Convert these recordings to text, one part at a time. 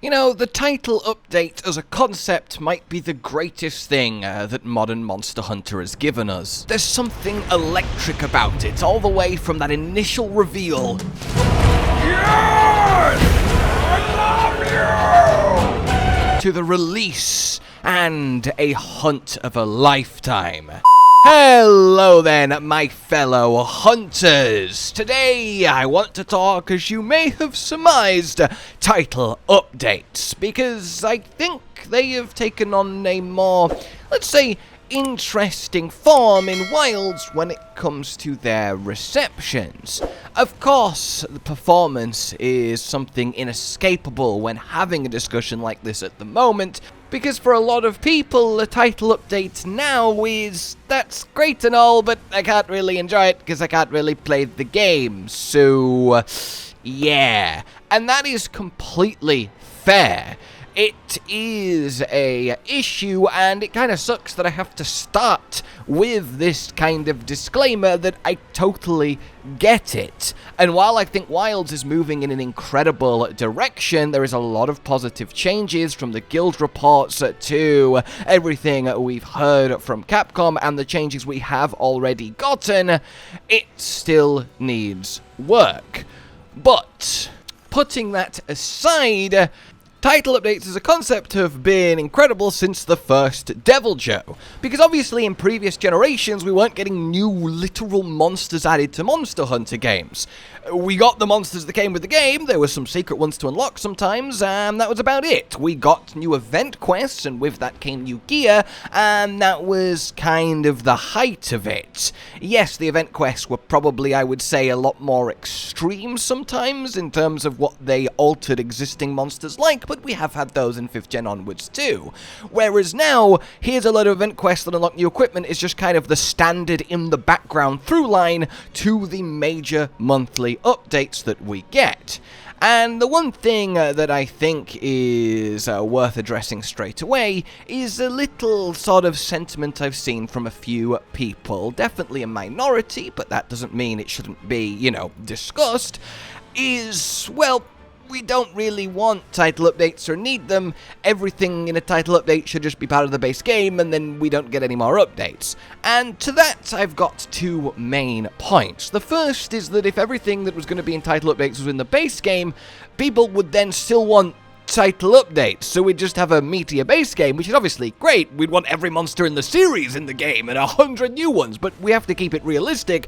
You know, the title update as a concept might be the greatest thing that modern Monster Hunter has given us. There's something electric about it, all the way from that initial reveal. Yes! I love you! To the release and a hunt of a lifetime. Hello then, my fellow hunters! Today I want to talk, as you may have surmised, title updates, because I think they have taken on a more, let's say, interesting form in Wilds when it comes to their receptions. Of course, the performance is something inescapable when having a discussion like this at the moment, because for a lot of people, a title update now is, that's great and all, but I can't really enjoy it because I can't really play the game, so yeah. And that is completely fair. It is a issue, and it kind of sucks that I have to start with this kind of disclaimer that I totally get it. And while I think Wilds is moving in an incredible direction, there is a lot of positive changes from the guild reports to everything we've heard from Capcom and the changes we have already gotten. It still needs work. But putting that aside, title updates as a concept have been incredible since the first Devil Joe, because obviously in previous generations we weren't getting new literal monsters added to Monster Hunter games. We got the monsters that came with the game, there were some secret ones to unlock sometimes, and that was about it. We got new event quests, and with that came new gear, and that was kind of the height of it. Yes, the event quests were probably, I would say, a lot more extreme sometimes in terms of what they altered existing monsters like, but we have had those in 5th gen onwards too. Whereas now, here's a lot of event quests that unlock new equipment is just kind of the standard in the background through line to the major monthly updates that we get. And the one thing that I think is worth addressing straight away is a little sort of sentiment I've seen from a few people, definitely a minority, but that doesn't mean it shouldn't be, you know, discussed, is, well, we don't really want title updates or need them. Everything in a title update should just be part of the base game, and then we don't get any more updates. And to that, I've got two main points. The first is that if everything that was going to be in title updates was in the base game, people would then still want title updates, so we'd just have a meatier base game, which is obviously great. We'd want every monster in the series in the game and 100 new ones, but we have to keep it realistic,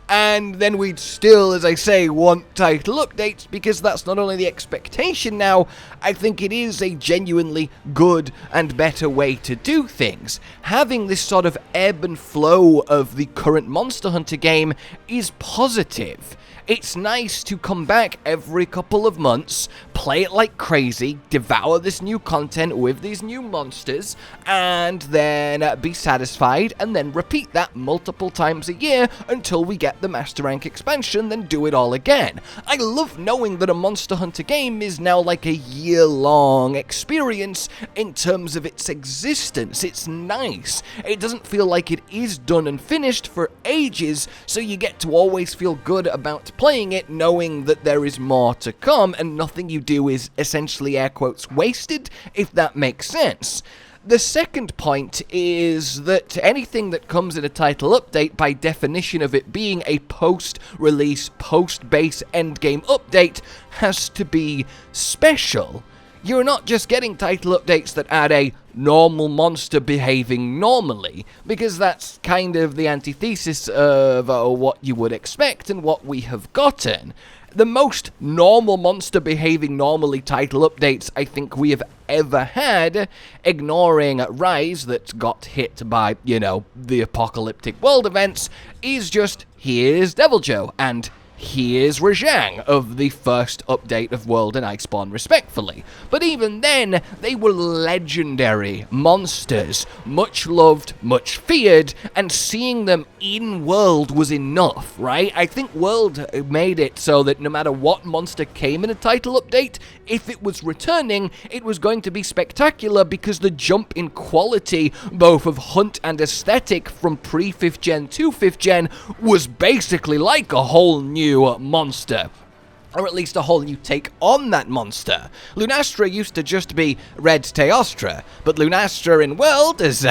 and then we'd still, as I say, want title updates, because that's not only the expectation now, I think it is a genuinely good and better way to do things. Having this sort of ebb and flow of the current Monster Hunter game is positive. It's nice to come back every couple of months, play it like crazy, devour this new content with these new monsters, and then be satisfied, and then repeat that multiple times a year until we get the Master Rank expansion, then do it all again. I love knowing that a Monster Hunter game is now like a year-long experience in terms of its existence. It's nice. It doesn't feel like it is done and finished for ages, so you get to always feel good about playing it, knowing that there is more to come, and nothing you do is essentially, air quotes, wasted, if that makes sense. The second point is that anything that comes in a title update, by definition of it being a post-release, post-base endgame update, has to be special. You're not just getting title updates that add a normal monster behaving normally, because that's kind of the antithesis of what you would expect and what we have gotten. The most normal monster behaving normally title updates I think we have ever had, ignoring Rise that got hit by, you know, the apocalyptic world events, is just, here's Devil Joe, and here's Rajang of the first update of World and Iceborne, respectfully. But even then, they were legendary monsters, much loved, much feared, and seeing them in World was enough, right? I think World made it so that no matter what monster came in a title update, if it was returning, it was going to be spectacular, because the jump in quality, both of hunt and aesthetic, from pre-5th gen to 5th gen was basically like a whole new monster. or at least a whole new take on that monster. Lunastra used to just be Red Teostra, but Lunastra in World is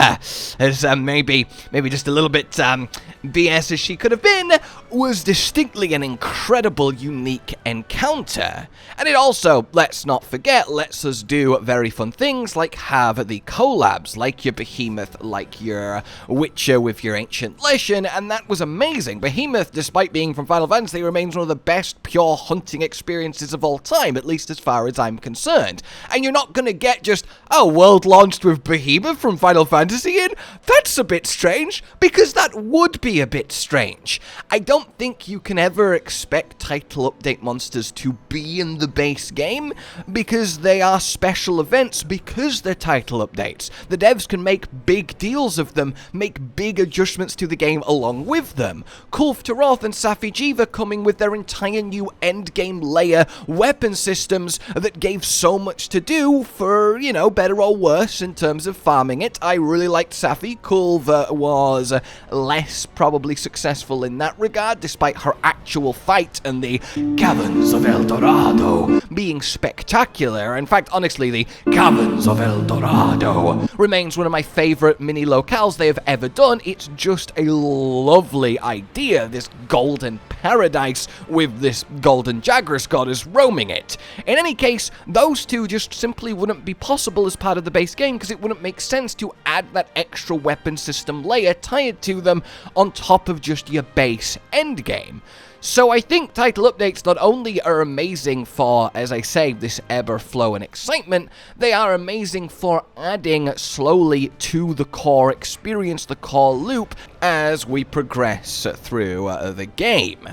maybe just a little bit BS as she could have been, was distinctly an incredible, unique encounter. And it also, let's not forget, lets us do very fun things like have the collabs, like your Behemoth, like your Witcher with your Ancient Leshen, and that was amazing. Behemoth, despite being from Final Fantasy, remains one of the best pure hunting experiences of all time, at least as far as I'm concerned. And you're not gonna get just, oh, World launched with Behemoth from Final Fantasy in? That's a bit strange, because that would be a bit strange. I don't think you can ever expect title update monsters to be in the base game, because they are special events, because they're title updates. The devs can make big deals of them, make big adjustments to the game along with them. Kulf Taroth and Safi'jiiva coming with their entire new endgame layer weapon systems that gave so much to do for, you know, better or worse in terms of farming it. I really liked Safi. Kulv was less probably successful in that regard, despite her actual fight and the Caverns of El Dorado being spectacular. In fact, honestly, the Caverns of El Dorado remains one of my favorite mini locales they have ever done. It's just a lovely idea, this golden paradise with this golden Jagras goddess roaming it. In any case, those two just simply wouldn't be possible as part of the base game, because it wouldn't make sense to add that extra weapon system layer tied to them on top of just your base endgame. So I think title updates not only are amazing for, as I say, this ebb or flow and excitement, they are amazing for adding slowly to the core experience, the core loop, as we progress through the game.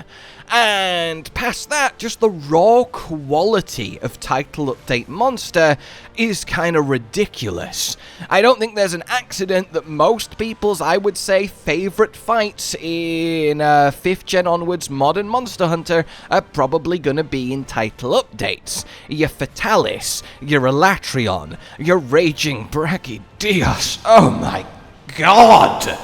And past that, just the raw quality of title update monster is kind of ridiculous. I don't think there's an accident that most people's, I would say, favorite fights in 5th gen onwards modern Monster Hunter are probably gonna be in title updates. Your Fatalis, your Elatrion, your Raging Brachydios, oh my god!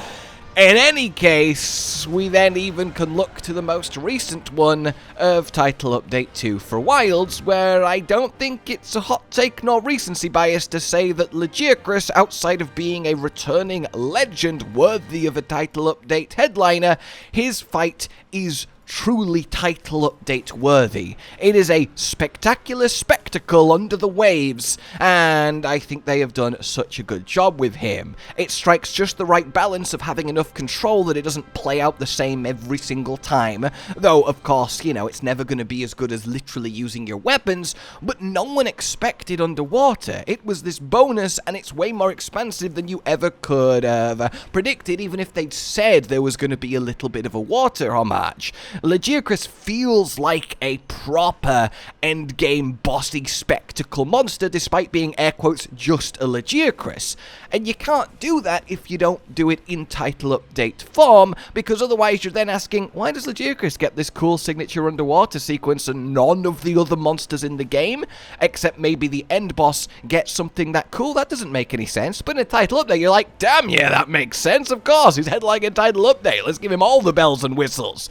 In any case, we then even can look to the most recent one of Title Update 2 for Wilds, where I don't think it's a hot take nor recency bias to say that Legircris, outside of being a returning legend worthy of a Title Update headliner, his fight is truly title update worthy. It is a spectacular spectacle under the waves, and I think they have done such a good job with him. It strikes just the right balance of having enough control that it doesn't play out the same every single time, though of course, you know, it's never going to be as good as literally using your weapons, but no one expected underwater. It was this bonus, and it's way more expansive than you ever could have predicted, even if they'd said there was going to be a little bit of a water homage. Legircris feels like a proper endgame bossy spectacle monster, despite being air quotes just a Legircris. And you can't do that if you don't do it in title update form, because otherwise you're then asking, why does Legircris get this cool signature underwater sequence and none of the other monsters in the game, except maybe the end boss, gets something that cool? That doesn't make any sense. But in a title update, you're like, damn yeah, that makes sense, of course, he's headlining a title update, let's give him all the bells and whistles.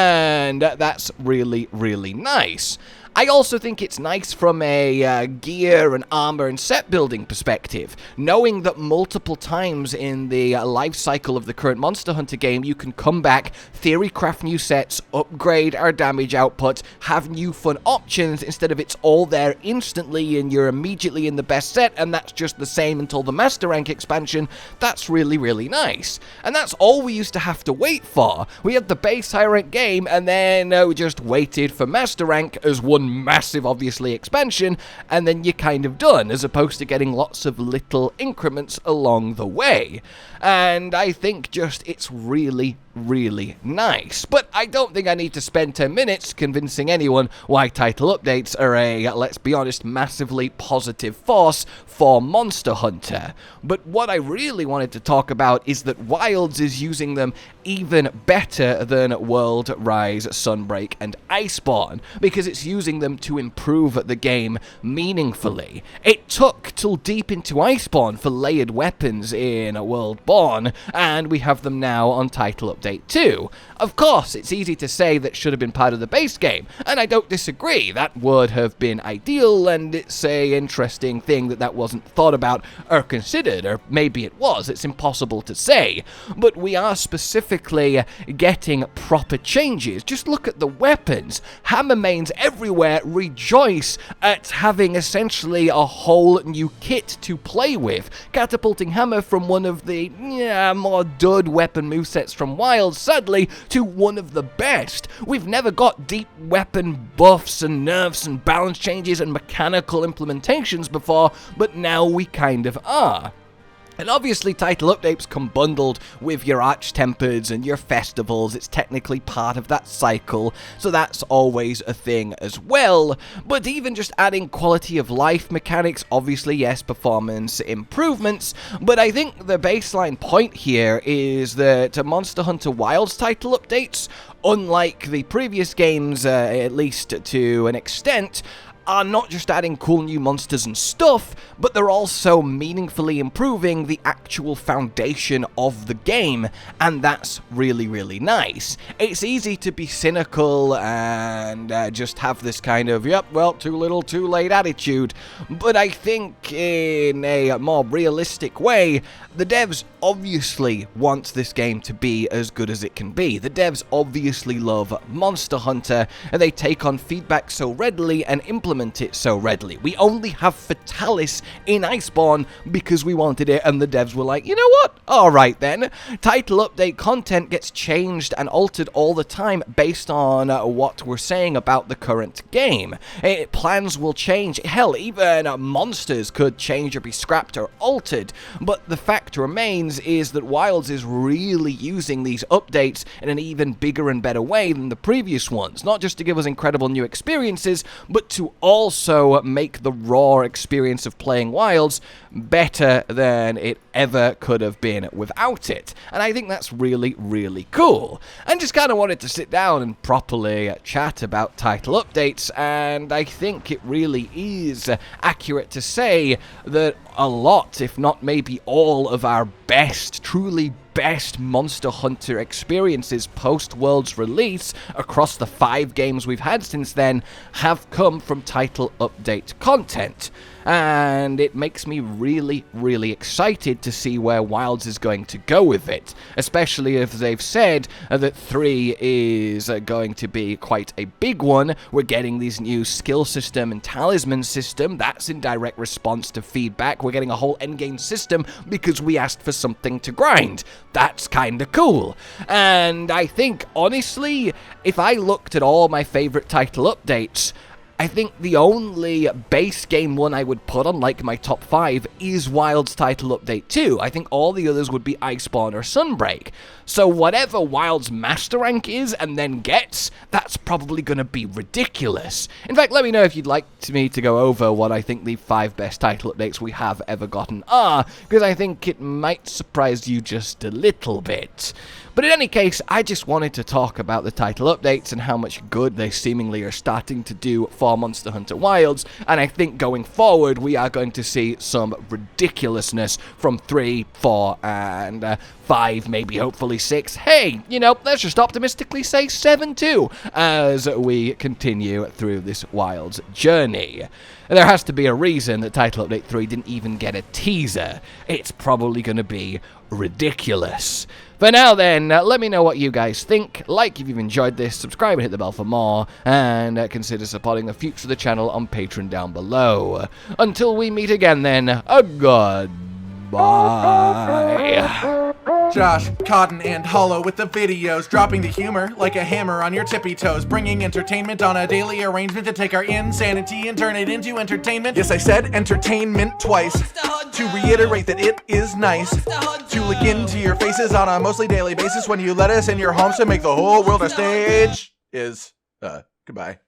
And that's really, really nice. I also think it's nice from a gear and armor and set building perspective, knowing that multiple times in the life cycle of the current Monster Hunter game, you can come back, theory craft new sets, upgrade our damage output, have new fun options, instead of it's all there instantly and you're immediately in the best set, and that's just the same until the Master Rank expansion. That's really, really nice. And that's all we used to have to wait for. We had the base high rank game, and then we just waited for Master Rank as one massive, obviously, expansion, and then you're kind of done, as opposed to getting lots of little increments along the way. And I think just it's really, really nice. But I don't think I need to spend 10 minutes convincing anyone why title updates are a, let's be honest, massively positive force for Monster Hunter. But what I really wanted to talk about is that Wilds is using them even better than World, Rise, Sunbreak, and Iceborne, because it's using them to improve the game meaningfully. It took till deep into Iceborne for layered weapons in World Born, and we have them now on Title Update Update 2. Of course, it's easy to say that should have been part of the base game, and I don't disagree. That would have been ideal, and it's a interesting thing that wasn't thought about or considered, or maybe it was. It's impossible to say. But we are specifically getting proper changes. Just look at the weapons. Hammer mains everywhere rejoice at having essentially a whole new kit to play with. Catapulting hammer from one of the more dud weapon movesets from Wild, sadly, to one of the best. We've never got deep weapon buffs and nerfs and balance changes and mechanical implementations before, but now we kind of are. And obviously title updates come bundled with your arch-tempers and your festivals. It's technically part of that cycle, so that's always a thing as well. But even just adding quality of life mechanics, obviously yes, performance improvements, but I think the baseline point here is that Monster Hunter Wilds title updates, unlike the previous games, at least to an extent, are not just adding cool new monsters and stuff, but they're also meaningfully improving the actual foundation of the game, and that's really, really nice. It's easy to be cynical and just have this kind of, yep, well, too little, too late attitude, but I think in a more realistic way, the devs obviously want this game to be as good as it can be. The devs obviously love Monster Hunter, and they take on feedback so readily and implement it so readily. We only have Fatalis in Iceborne because we wanted it, and the devs were like, you know what? Alright then. Title update content gets changed and altered all the time based on what we're saying about the current game. Plans will change. Hell, even monsters could change or be scrapped or altered, but the fact remains is that Wilds is really using these updates in an even bigger and better way than the previous ones, not just to give us incredible new experiences, but to also make the raw experience of playing Wilds better than it ever could have been without it. And I think that's really, really cool. And just kind of wanted to sit down and properly chat about title updates, and I think it really is accurate to say that a lot, if not maybe all, of our best, truly best Monster Hunter experiences post-World's release across the 5 games we've had since then have come from title update content. And it makes me really, really excited to see where Wilds is going to go with it, especially if they've said that 3 is going to be quite a big one. We're getting these new skill system and talisman system. That's in direct response to feedback. We're getting a whole endgame system because we asked for something to grind. That's kind of cool. And I think, honestly, if I looked at all my favorite title updates, I think the only base game one I would put on like my top 5 is Wild's title update 2. I think all the others would be Iceborne or Sunbreak. So whatever Wild's master rank is and then gets, that's probably going to be ridiculous. In fact, let me know if you'd like me to go over what I think the 5 best title updates we have ever gotten are, because I think it might surprise you just a little bit. But in any case, I just wanted to talk about the title updates and how much good they seemingly are starting to do for Monster Hunter Wilds, and I think going forward we are going to see some ridiculousness from 3, 4, and 5, maybe hopefully 6. Hey, you know, let's just optimistically say 7 too, as we continue through this Wilds journey. There has to be a reason that Title Update 3 didn't even get a teaser. It's probably going to be ridiculous. For now then, let me know what you guys think. Like if you've enjoyed this, subscribe and hit the bell for more, and consider supporting the future of the channel on Patreon down below. Until we meet again then, a goodbye. Josh, Cotton, and Hollow with the videos, dropping the humor like a hammer on your tippy toes, bringing entertainment on a daily arrangement to take our insanity and turn it into entertainment. Yes, I said entertainment twice, to reiterate that it is nice to look into your faces on a mostly daily basis when you let us in your homes to make the whole world our stage. Goodbye.